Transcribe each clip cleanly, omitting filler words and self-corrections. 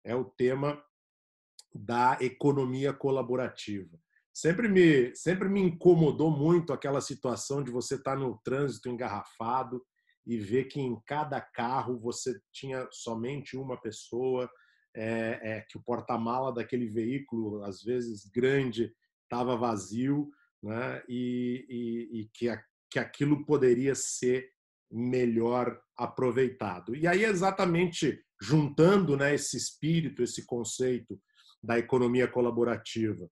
é o tema da economia colaborativa. Sempre me incomodou muito aquela situação de você estar no trânsito engarrafado e ver que em cada carro você tinha somente uma pessoa, que o porta-mala daquele veículo, às vezes grande, estava vazio, né? E que aquilo poderia ser melhor aproveitado. E aí, exatamente juntando, né, esse espírito, esse conceito da economia colaborativa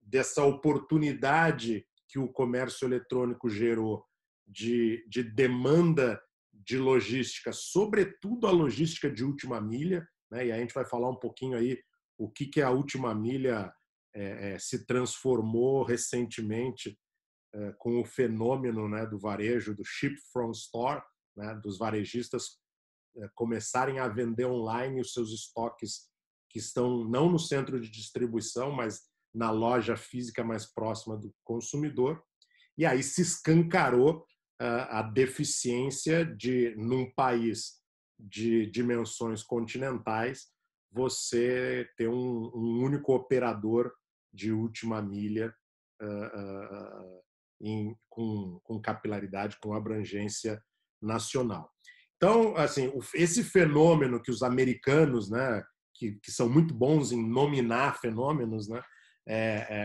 dessa oportunidade que o comércio eletrônico gerou de demanda de logística, sobretudo a logística de última milha, né? E a gente vai falar um pouquinho aí o que a última milha se transformou recentemente com o fenômeno, né, do varejo, do ship from store, né, dos varejistas começarem a vender online os seus estoques que estão não no centro de distribuição, mas na loja física mais próxima do consumidor. E aí se escancarou a deficiência de, num país de dimensões continentais, você ter um único operador de última milha com capilaridade, com abrangência nacional. Então, assim, esse fenômeno que os americanos, né, que são muito bons em nominar fenômenos, né,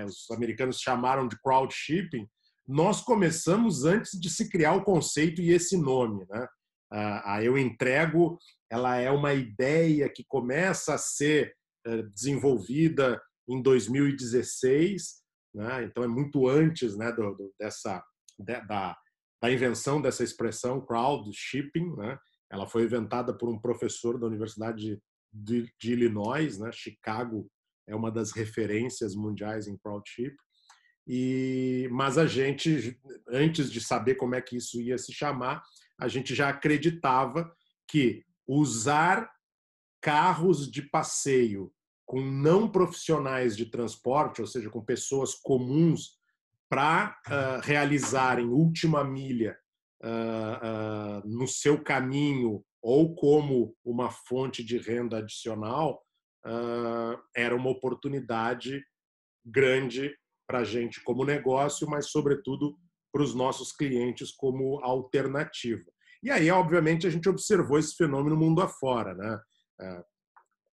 os americanos chamaram de crowd shipping, nós começamos antes de se criar o conceito e esse nome, né? A Eu Entrego, ela é uma ideia que começa a ser desenvolvida em 2016, né? Então é muito antes, né, da invenção dessa expressão crowd shipping, né? Ela foi inventada por um professor da Universidade de Illinois, né? Chicago é uma das referências mundiais em crowd shipping. Mas a gente, antes de saber como é que isso ia se chamar, a gente já acreditava que usar carros de passeio com não profissionais de transporte, ou seja, com pessoas comuns, para realizarem última milha no seu caminho ou como uma fonte de renda adicional, era uma oportunidade grande para a gente como negócio, mas, sobretudo, para os nossos clientes como alternativa. E aí, obviamente, a gente observou esse fenômeno mundo afora, né?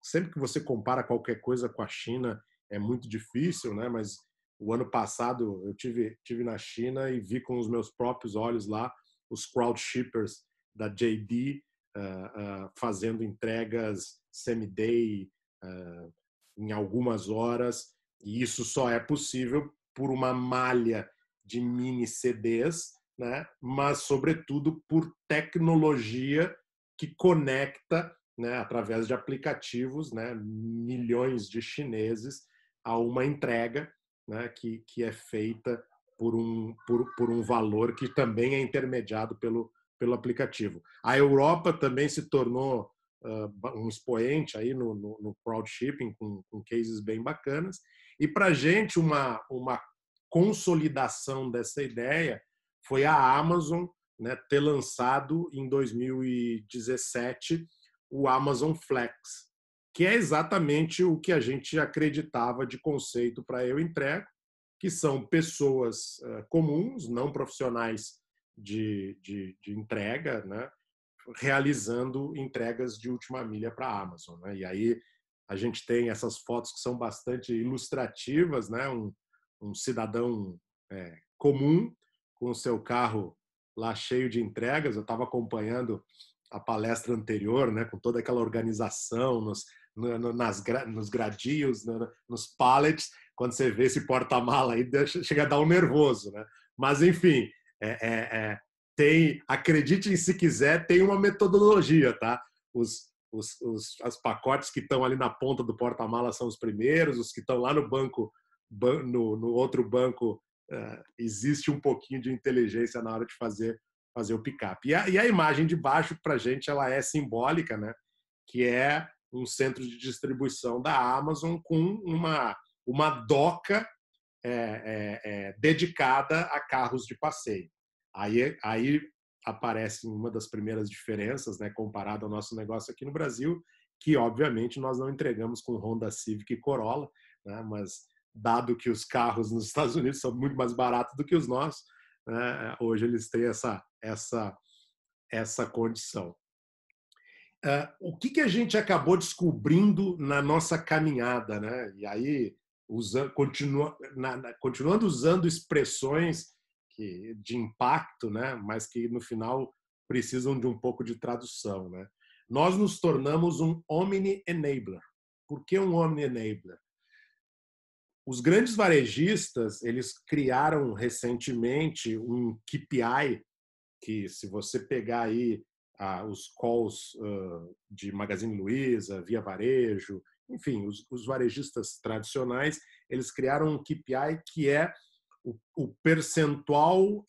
Sempre que você compara qualquer coisa com a China, é muito difícil, né? Mas o ano passado eu tive na China e vi com os meus próprios olhos lá os crowd shippers da JD fazendo entregas same-day em algumas horas, e isso só é possível por uma malha de mini CDs, né? Mas, sobretudo, por tecnologia que conecta, né, através de aplicativos, né, milhões de chineses a uma entrega, né, que é feita por um valor que também é intermediado pelo aplicativo. A Europa também se tornou um expoente aí no crowd shipping com cases bem bacanas. E para a gente uma consolidação dessa ideia foi a Amazon, né, ter lançado em 2017 o Amazon Flex, que é exatamente o que a gente acreditava de conceito para Eu Entrego, que são pessoas comuns, não profissionais de entrega, né, realizando entregas de última milha para a Amazon, né? E aí a gente tem essas fotos que são bastante ilustrativas, né? Um cidadão comum com o seu carro lá cheio de entregas. Eu estava acompanhando a palestra anterior, né? Com toda aquela organização nos gradios, nos pallets. Quando você vê esse porta-mala aí, chega a dar um nervoso, né? Mas enfim, acredite se quiser, tem uma metodologia, tá? Os pacotes que estão ali na ponta do porta-mala são os primeiros, os que estão lá no banco, no outro banco, existe um pouquinho de inteligência na hora de fazer o pick-up. E a imagem de baixo, para a gente, ela é simbólica, né? Que é um centro de distribuição da Amazon com uma doca dedicada a carros de passeio. Aí aparece uma das primeiras diferenças, né, comparado ao nosso negócio aqui no Brasil, que obviamente nós não entregamos com Honda Civic e Corolla, né, mas dado que os carros nos Estados Unidos são muito mais baratos do que os nossos, né, hoje eles têm essa condição. O que a gente acabou descobrindo na nossa caminhada, né? E aí, continuando usando expressões de impacto, né? Mas que no final precisam de um pouco de tradução, né? Nós nos tornamos um omni-enabler. Por que um omni-enabler? Os grandes varejistas, eles criaram recentemente um KPI que, se você pegar aí os calls de Magazine Luiza, Via Varejo, enfim, os varejistas tradicionais, eles criaram um KPI que é o percentual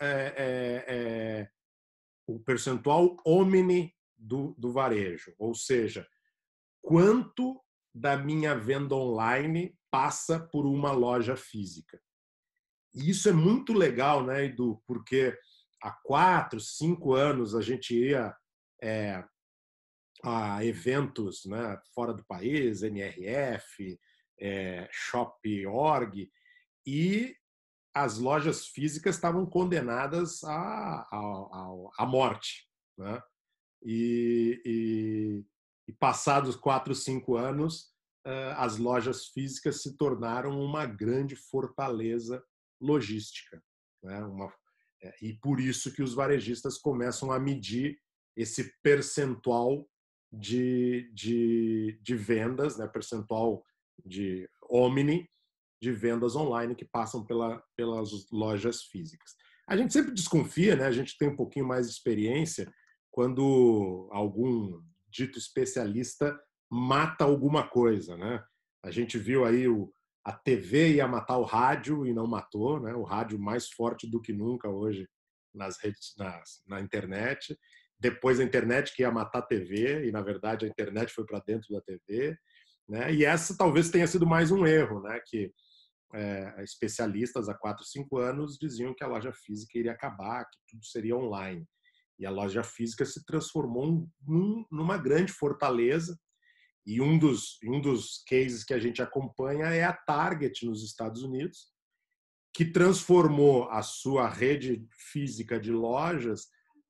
omni do varejo, ou seja, quanto da minha venda online passa por uma loja física. E isso é muito legal, né, Edu? Porque há 4, 5 anos a gente ia a eventos, né, fora do país, NRF, Shop.org, e as lojas físicas estavam condenadas à morte, né? E passados 4, 5 anos, as lojas físicas se tornaram uma grande fortaleza logística, né? E por isso que os varejistas começam a medir esse percentual de vendas, né? Percentual de omni, de vendas online que passam pelas lojas físicas. A gente sempre desconfia, né? A gente tem um pouquinho mais de experiência quando algum dito especialista mata alguma coisa, né? A gente viu aí a TV ia matar o rádio e não matou, né? O rádio mais forte do que nunca hoje nas redes, na internet. Depois a internet que ia matar a TV e na verdade a internet foi para dentro da TV, né? E essa talvez tenha sido mais um erro, né? Que especialistas há 4, 5 anos diziam que a loja física iria acabar, que tudo seria online. E a loja física se transformou numa grande fortaleza. E um dos cases que a gente acompanha é a Target nos Estados Unidos, que transformou a sua rede física de lojas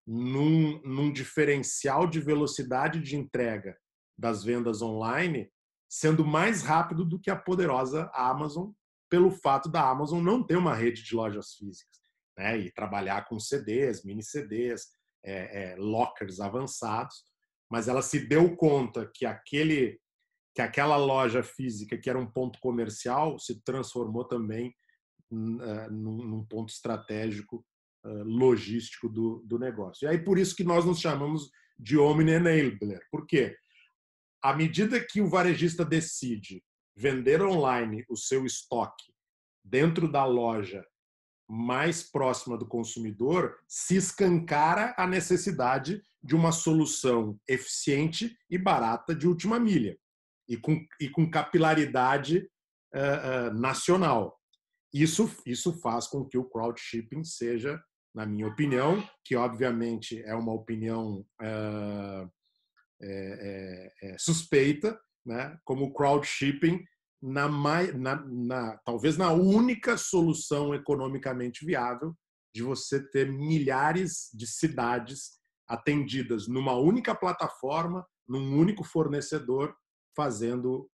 num diferencial de velocidade de entrega das vendas online, sendo mais rápido do que a poderosa Amazon, pelo fato da Amazon não ter uma rede de lojas físicas, né? E trabalhar com CDs, mini CDs, lockers avançados, mas ela se deu conta que aquela loja física, que era um ponto comercial, se transformou também num ponto estratégico logístico do negócio. E aí por isso que nós nos chamamos de omni-enabler. Por quê? À medida que o varejista decide vender online o seu estoque dentro da loja mais próxima do consumidor, se escancara a necessidade de uma solução eficiente e barata de última milha e com capilaridade nacional. Isso faz com que o crowdshipping seja, na minha opinião, que obviamente é uma opinião suspeita, né? Como o crowdshipping talvez na única solução economicamente viável de você ter milhares de cidades atendidas numa única plataforma, num único fornecedor, fazendo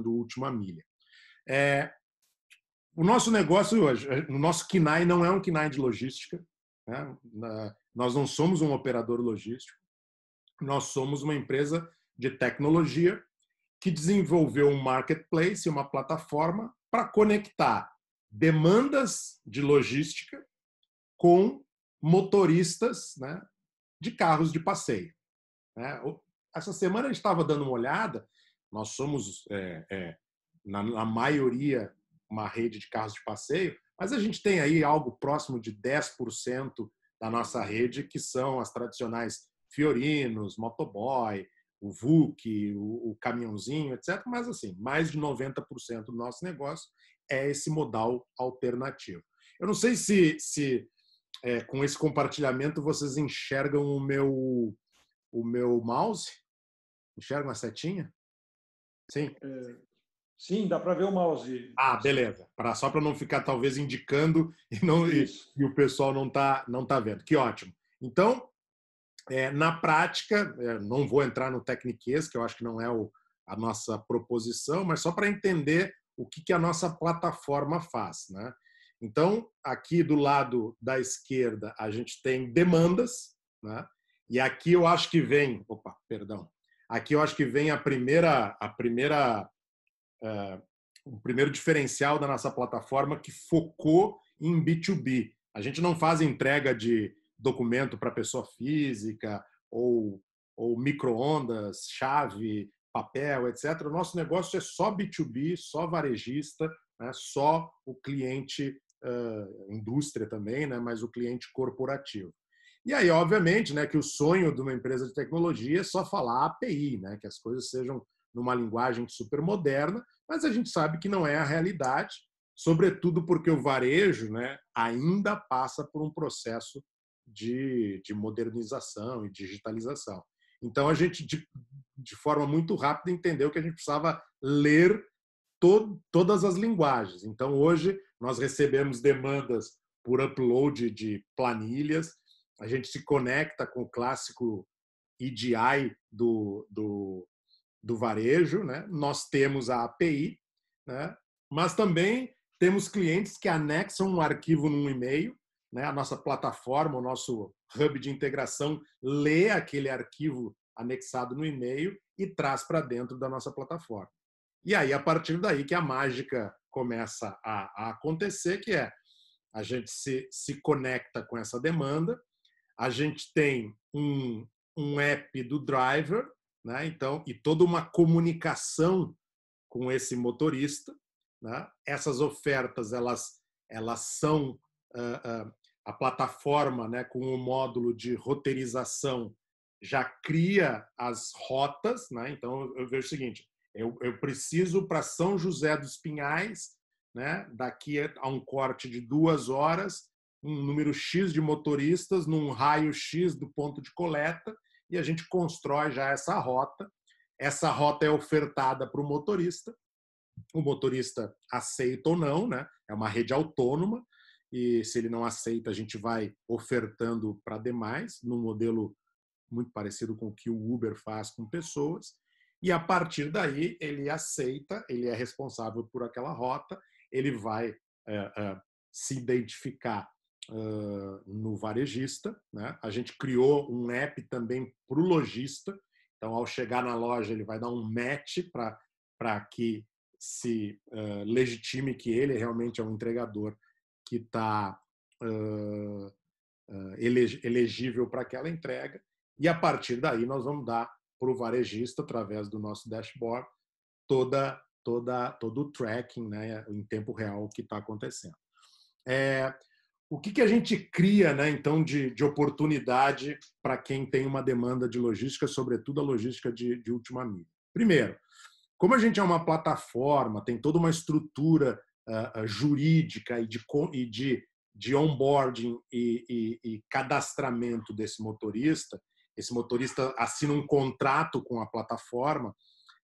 última milha. O nosso negócio hoje, o nosso KNAI não é um KNAI de logística, né? Nós não somos um operador logístico, nós somos uma empresa de tecnologia que desenvolveu um marketplace, uma plataforma para conectar demandas de logística com motoristas, né, de carros de passeio. Essa semana a gente estava dando uma olhada, nós somos, na maioria, uma rede de carros de passeio, mas a gente tem aí algo próximo de 10% da nossa rede que são as tradicionais Fiorinos, Motoboy, o VUC, o caminhãozinho, etc. Mas, assim, mais de 90% do nosso negócio é esse modal alternativo. Eu não sei se com esse compartilhamento, vocês enxergam o meu mouse? Enxergam a setinha? Sim? Sim, dá para ver o mouse. Ah, beleza. Só para não ficar, talvez, indicando Isso. e o pessoal não tá vendo. Que ótimo. Então, na prática, não vou entrar no tecniquez, que eu acho que não é a nossa proposição, mas só para entender o que a nossa plataforma faz, né? Então, aqui do lado da esquerda, a gente tem demandas, né? E aqui eu acho que vem, opa, perdão, aqui eu acho que vem o primeiro diferencial da nossa plataforma, que focou em B2B. A gente não faz entrega de documento para pessoa física ou micro-ondas, chave, papel, etc. O nosso negócio é só B2B, só varejista, né? Só o cliente, indústria também, né? Mas o cliente corporativo. E aí, obviamente, né, que o sonho de uma empresa de tecnologia é só falar API, né, que as coisas sejam numa linguagem super moderna, mas a gente sabe que não é a realidade, sobretudo porque o varejo, né, ainda passa por um processo de modernização e digitalização. Então, a gente, de forma muito rápida, entendeu que a gente precisava ler todas as linguagens. Então, hoje, nós recebemos demandas por upload de planilhas, a gente se conecta com o clássico EDI do varejo, né? Nós temos a API, né? Mas também temos clientes que anexam um arquivo num e-mail, né? A nossa plataforma, o nosso hub de integração lê aquele arquivo anexado no e-mail e traz para dentro da nossa plataforma. E aí, a partir daí que a mágica começa a acontecer, que é a gente se conecta com essa demanda, a gente tem um app do driver, né? Então, e toda uma comunicação com esse motorista, né? Essas ofertas elas são a plataforma, né, com o módulo de roteirização já cria as rotas, né? Então eu vejo o seguinte: eu preciso para São José dos Pinhais, né? Daqui a um corte de 2 horas, um número X de motoristas num raio X do ponto de coleta, e a gente constrói já essa rota. Essa rota é ofertada para o motorista aceita ou não, né? É uma rede autônoma, e se ele não aceita, a gente vai ofertando para demais, num modelo muito parecido com o que o Uber faz com pessoas, e a partir daí ele aceita, ele é responsável por aquela rota, ele vai se identificar no varejista, né? A gente criou um app também para o lojista, então ao chegar na loja ele vai dar um match para que se legitime que ele realmente é um entregador que está elegível para aquela entrega, e a partir daí nós vamos dar para o varejista, através do nosso dashboard, todo o tracking, né, em tempo real, o que está acontecendo. O que a gente cria, né, então, de oportunidade para quem tem uma demanda de logística, sobretudo a logística de última milha? Primeiro, como a gente é uma plataforma, tem toda uma estrutura jurídica e de onboarding e cadastramento desse motorista, esse motorista assina um contrato com a plataforma,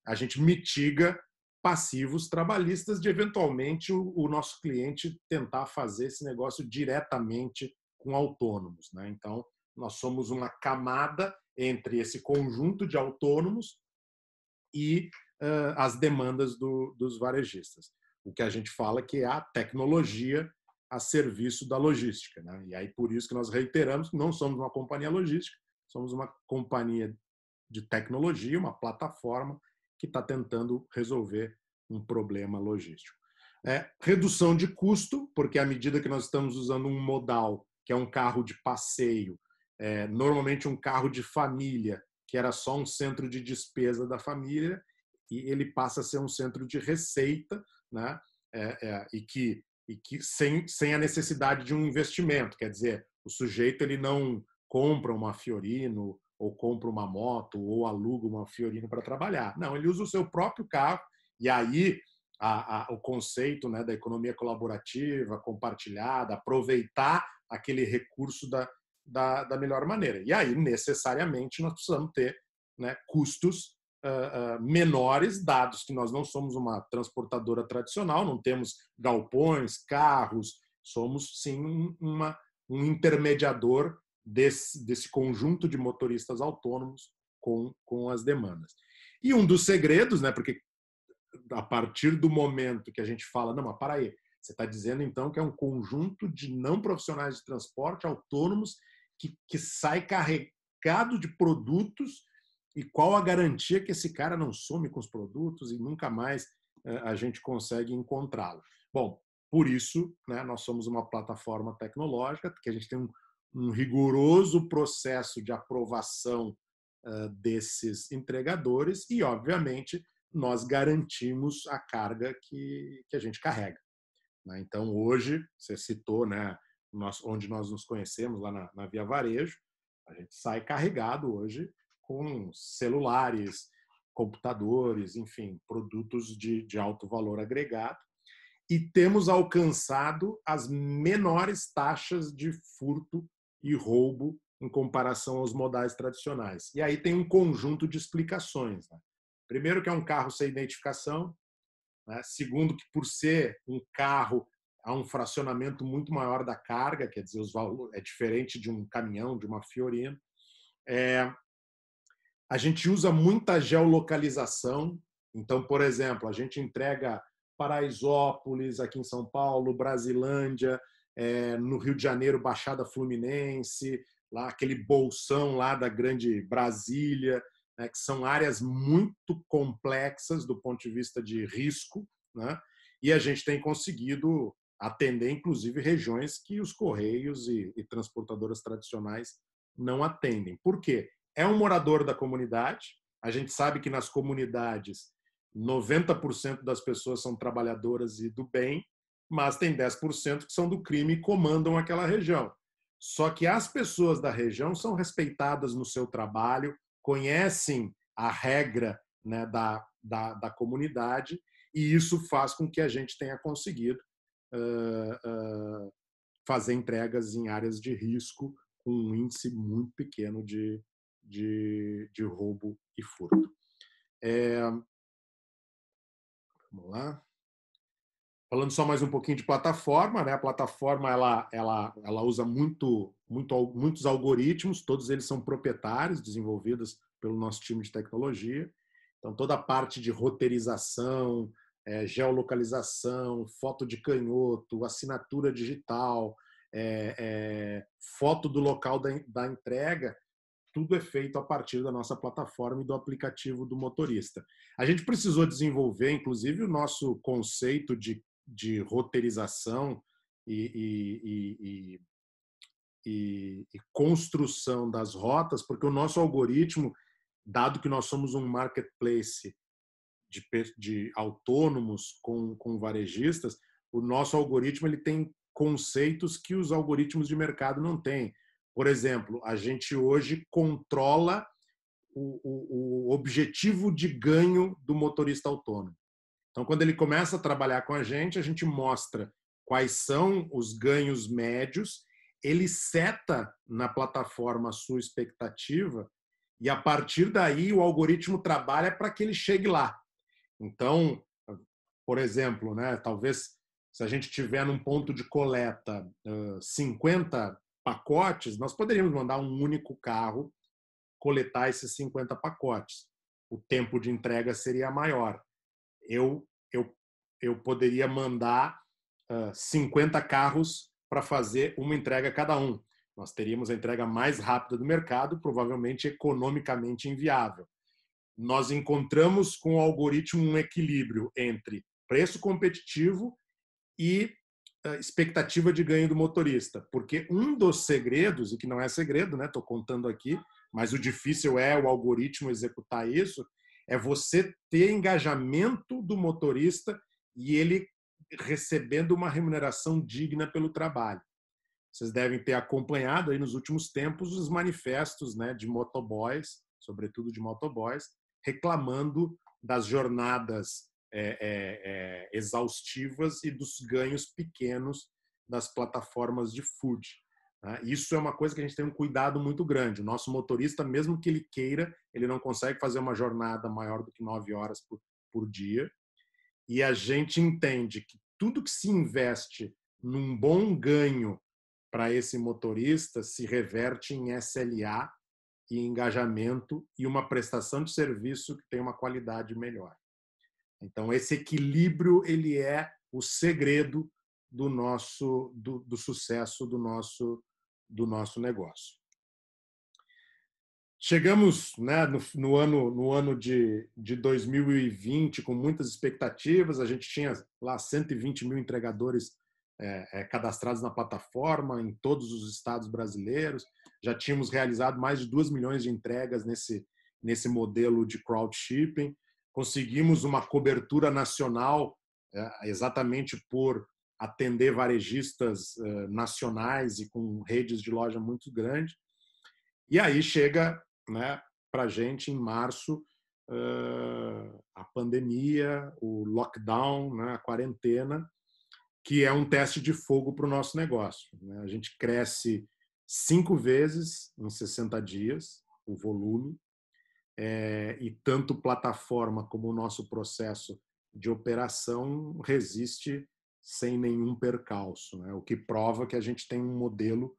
a gente mitiga passivos trabalhistas de, eventualmente, o nosso cliente tentar fazer esse negócio diretamente com autônomos, né? Então, nós somos uma camada entre esse conjunto de autônomos e as demandas dos varejistas. O que a gente fala que é a tecnologia a serviço da logística, né? E aí por isso que nós reiteramos que não somos uma companhia logística, somos uma companhia de tecnologia, uma plataforma que está tentando resolver um problema logístico. Redução de custo, porque à medida que nós estamos usando um modal, que é um carro de passeio, normalmente um carro de família, que era só um centro de despesa da família, e ele passa a ser um centro de receita, né? E que sem a necessidade de um investimento. Quer dizer, o sujeito ele não compra uma Fiorino, ou compra uma moto, ou aluga uma Fiorino para trabalhar. Não, ele usa o seu próprio carro, e aí o conceito, né, da economia colaborativa, compartilhada, aproveitar aquele recurso da melhor maneira. E aí, necessariamente, nós precisamos ter, né, custos menores, dados que nós não somos uma transportadora tradicional, não temos galpões, carros, somos sim um intermediador desse conjunto de motoristas autônomos com as demandas. E um dos segredos, né, porque a partir do momento que a gente fala, não, mas para aí, você está dizendo então que é um conjunto de não profissionais de transporte autônomos que sai carregado de produtos, e qual a garantia que esse cara não some com os produtos e nunca mais a gente consegue encontrá-lo? Bom, por isso, né, nós somos uma plataforma tecnológica, que a gente tem um rigoroso processo de aprovação desses entregadores e, obviamente, nós garantimos a carga que a gente carrega. Então, hoje, você citou, né, onde nós nos conhecemos, lá na Via Varejo, a gente sai carregado hoje com celulares, computadores, enfim, produtos de alto valor agregado, e temos alcançado as menores taxas de furto e roubo em comparação aos modais tradicionais. E aí tem um conjunto de explicações, né? Primeiro, que é um carro sem identificação, né? Segundo, que por ser um carro, há um fracionamento muito maior da carga, quer dizer, é diferente de um caminhão, de uma Fiorino. A gente usa muita geolocalização. Então, por exemplo, a gente entrega Paraisópolis, aqui em São Paulo, Brasilândia, no Rio de Janeiro, Baixada Fluminense, lá aquele bolsão lá da grande Brasília, né, que são áreas muito complexas do ponto de vista de risco, né? E a gente tem conseguido atender, inclusive, regiões que os correios e transportadoras tradicionais não atendem. Por quê? É um morador da comunidade. A gente sabe que nas comunidades 90% das pessoas são trabalhadoras e do bem, mas tem 10% que são do crime e comandam aquela região. Só que as pessoas da região são respeitadas no seu trabalho, conhecem a regra, né, da comunidade, e isso faz com que a gente tenha conseguido fazer entregas em áreas de risco com um índice muito pequeno de roubo e furto. Vamos lá. Falando só mais um pouquinho de plataforma, né? A plataforma ela usa muitos algoritmos, todos eles são proprietários, desenvolvidos pelo nosso time de tecnologia. Então, toda a parte de roteirização, geolocalização, foto de canhoto, assinatura digital, foto do local da entrega, tudo é feito a partir da nossa plataforma e do aplicativo do motorista. A gente precisou desenvolver, inclusive, o nosso conceito de roteirização e construção das rotas, porque o nosso algoritmo, dado que nós somos um marketplace de autônomos com varejistas, o nosso algoritmo ele tem conceitos que os algoritmos de mercado não têm. Por exemplo, a gente hoje controla o objetivo de ganho do motorista autônomo. Então, quando ele começa a trabalhar com a gente mostra quais são os ganhos médios, ele seta na plataforma a sua expectativa e, a partir daí, o algoritmo trabalha para que ele chegue lá. Então, por exemplo, né, talvez se a gente tiver num ponto de coleta 50 pacotes, nós poderíamos mandar um único carro coletar esses 50 pacotes. O tempo de entrega seria maior. Eu poderia mandar 50 carros para fazer uma entrega cada um. Nós teríamos a entrega mais rápida do mercado, provavelmente economicamente inviável. Nós encontramos com o algoritmo um equilíbrio entre preço competitivo e expectativa de ganho do motorista, porque um dos segredos, e que não é segredo, né? Estou contando aqui, mas o difícil é o algoritmo executar isso, é você ter engajamento do motorista e ele recebendo uma remuneração digna pelo trabalho. Vocês devem ter acompanhado aí nos últimos tempos os manifestos, né, de motoboys, sobretudo de motoboys, reclamando das jornadas exaustivas e dos ganhos pequenos das plataformas de food. né? Isso é uma coisa que a gente tem um cuidado muito grande. O nosso motorista, mesmo que ele queira, ele não consegue fazer uma jornada maior do que 9 horas por dia. E a gente entende que tudo que se investe num bom ganho para esse motorista se reverte em SLA e engajamento e uma prestação de serviço que tem uma qualidade melhor. Então, esse equilíbrio ele é o segredo do sucesso do nosso negócio. Chegamos, né, no ano de 2020 com muitas expectativas. A gente tinha lá 120 mil entregadores cadastrados na plataforma em todos os estados brasileiros. Já tínhamos realizado mais de 2 milhões de entregas nesse modelo de crowdshipping. Conseguimos uma cobertura nacional exatamente por atender varejistas nacionais e com redes de loja muito grandes. E aí chega, né, para a gente, em março, a pandemia, o lockdown, né, a quarentena, que é um teste de fogo para o nosso negócio. A gente cresce 5 vezes em 60 dias, o volume, e tanto plataforma como o nosso processo de operação resiste sem nenhum percalço, né? O que prova que a gente tem um modelo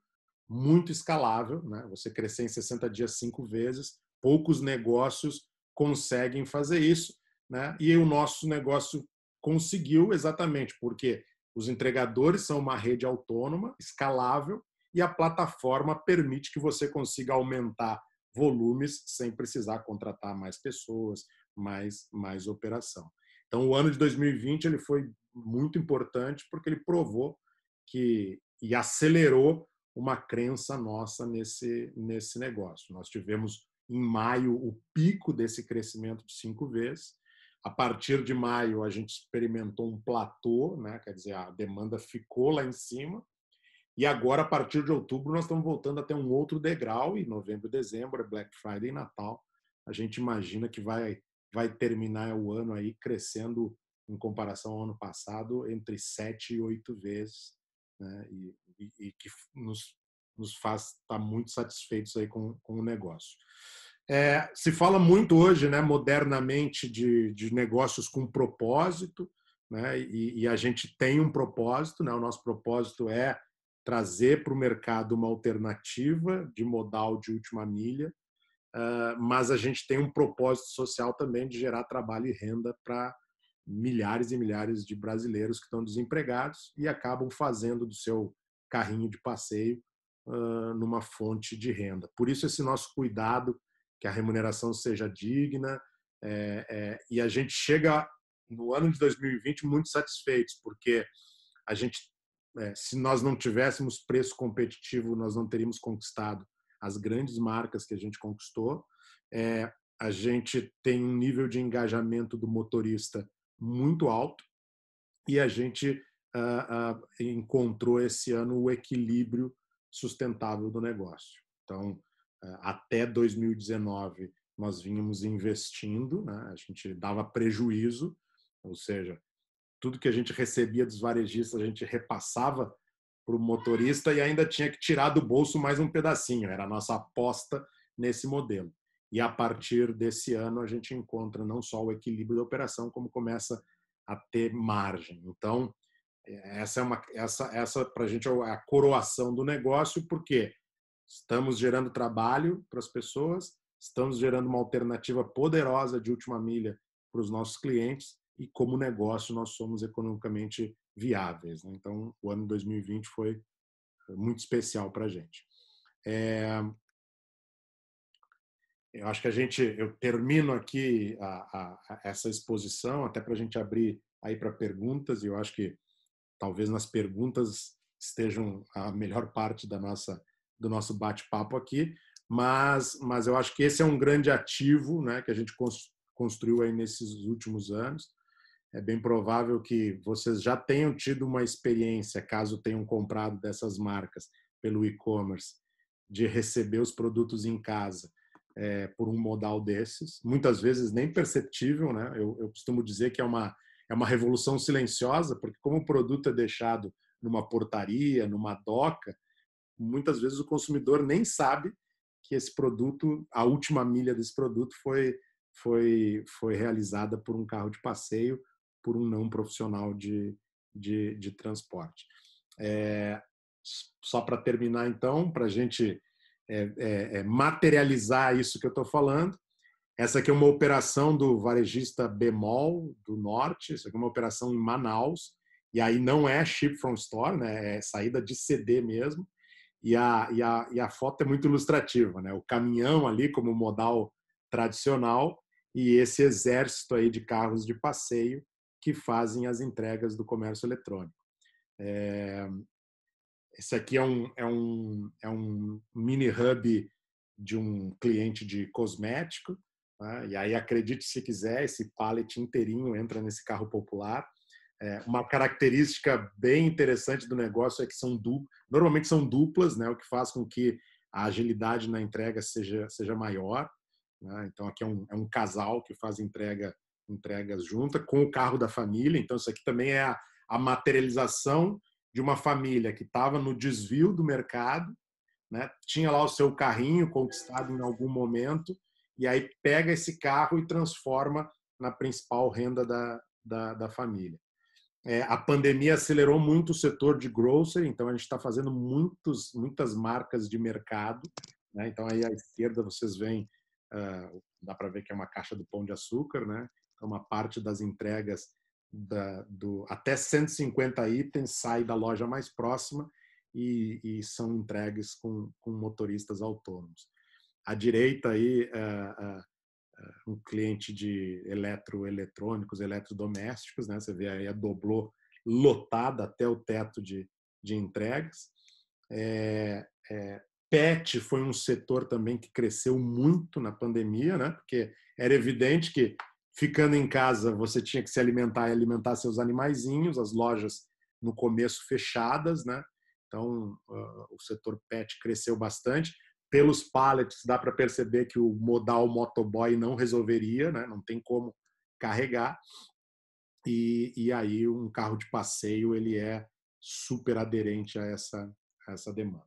muito escalável, né? Você crescer em 60 dias 5 vezes, poucos negócios conseguem fazer isso, né? E o nosso negócio conseguiu exatamente porque os entregadores são uma rede autônoma, escalável, e a plataforma permite que você consiga aumentar volumes sem precisar contratar mais pessoas, mais operação. Então, o ano de 2020 ele foi muito importante porque ele provou e acelerou uma crença nossa nesse negócio. Nós tivemos em maio o pico desse crescimento de 5 vezes. A partir de maio, a gente experimentou um platô, né? Quer dizer, a demanda ficou lá em cima. E agora, a partir de outubro, nós estamos voltando a ter um outro degrau. E novembro e dezembro, Black Friday e Natal. A gente imagina que vai terminar o ano aí crescendo, em comparação ao ano passado, entre 7 e 8 vezes. Né? E que nos faz estar muito satisfeitos aí com o negócio. Se fala muito hoje, né, modernamente, de negócios com propósito, né, e a gente tem um propósito, né, o nosso propósito é trazer para o mercado uma alternativa de modal de última milha, mas a gente tem um propósito social também de gerar trabalho e renda para milhares e milhares de brasileiros que estão desempregados e acabam fazendo do seu carrinho de passeio numa fonte de renda. Por isso esse nosso cuidado que a remuneração seja digna, e a gente chega no ano de 2020 muito satisfeitos, porque a gente, se nós não tivéssemos preço competitivo, nós não teríamos conquistado as grandes marcas que a gente conquistou. A gente tem um nível de engajamento do motorista muito alto e a gente encontrou esse ano o equilíbrio sustentável do negócio. Então, até 2019, nós vínhamos investindo, né? A gente dava prejuízo, ou seja, tudo que a gente recebia dos varejistas, a gente repassava para o motorista e ainda tinha que tirar do bolso mais um pedacinho. Era a nossa aposta nesse modelo. E a partir desse ano, a gente encontra não só o equilíbrio da operação, como começa a ter margem. Então, essa para a gente é a coroação do negócio, porque estamos gerando trabalho para as pessoas, estamos gerando uma alternativa poderosa de última milha para os nossos clientes e, como negócio, nós somos economicamente viáveis. Né? Então, o ano 2020 foi muito especial para a gente. Eu acho que eu termino aqui essa exposição, até para a gente abrir aí para perguntas, e eu acho que talvez nas perguntas estejam a melhor parte do nosso bate-papo aqui, mas eu acho que esse é um grande ativo, né, que a gente construiu aí nesses últimos anos. É bem provável que vocês já tenham tido uma experiência, caso tenham comprado dessas marcas pelo e-commerce, de receber os produtos em casa por um modal desses, muitas vezes nem perceptível, né? Eu costumo dizer que é uma revolução silenciosa, porque como o produto é deixado numa portaria, numa doca, muitas vezes o consumidor nem sabe que esse produto, a última milha desse produto foi realizada por um carro de passeio, por um não profissional de transporte. Só para terminar, então, para a gente materializar isso que eu estou falando, essa aqui é uma operação do varejista Bemol, do Norte, isso aqui é uma operação em Manaus, e aí não é ship from store, né? É saída de CD mesmo, e a foto é muito ilustrativa, né? O caminhão ali como modal tradicional e esse exército aí de carros de passeio que fazem as entregas do comércio eletrônico. Esse aqui é um mini hub de um cliente de cosmético, né? E aí, acredite se quiser, esse pallet inteirinho entra nesse carro popular. Uma característica bem interessante do negócio é que normalmente são duplas, né? O que faz com que a agilidade na entrega seja maior, né? Então, aqui é um casal que faz entregas junta com o carro da família. Então, isso aqui também é a materialização de uma família que estava no desvio do mercado, né? Tinha lá o seu carrinho conquistado em algum momento, e aí pega esse carro e transforma na principal renda da família. A pandemia acelerou muito o setor de grocery, então a gente está fazendo muitas marcas de mercado, né? Então aí à esquerda vocês veem, dá para ver que é uma caixa do Pão de Açúcar, né? Então uma parte das entregas até 150 itens sai da loja mais próxima e são entregues com motoristas autônomos. À direita aí um cliente de eletrônicos, eletrodomésticos, né? Você vê aí a Doblô lotada até o teto de entregas. Pet foi um setor também que cresceu muito na pandemia, né? Porque era evidente que ficando em casa você tinha que se alimentar e alimentar seus animaizinhos, as lojas no começo fechadas, né? Então o setor pet cresceu bastante. Pelos pallets dá para perceber que o modal motoboy não resolveria, né? Não tem como carregar. E aí um carro de passeio ele é super aderente a essa demanda.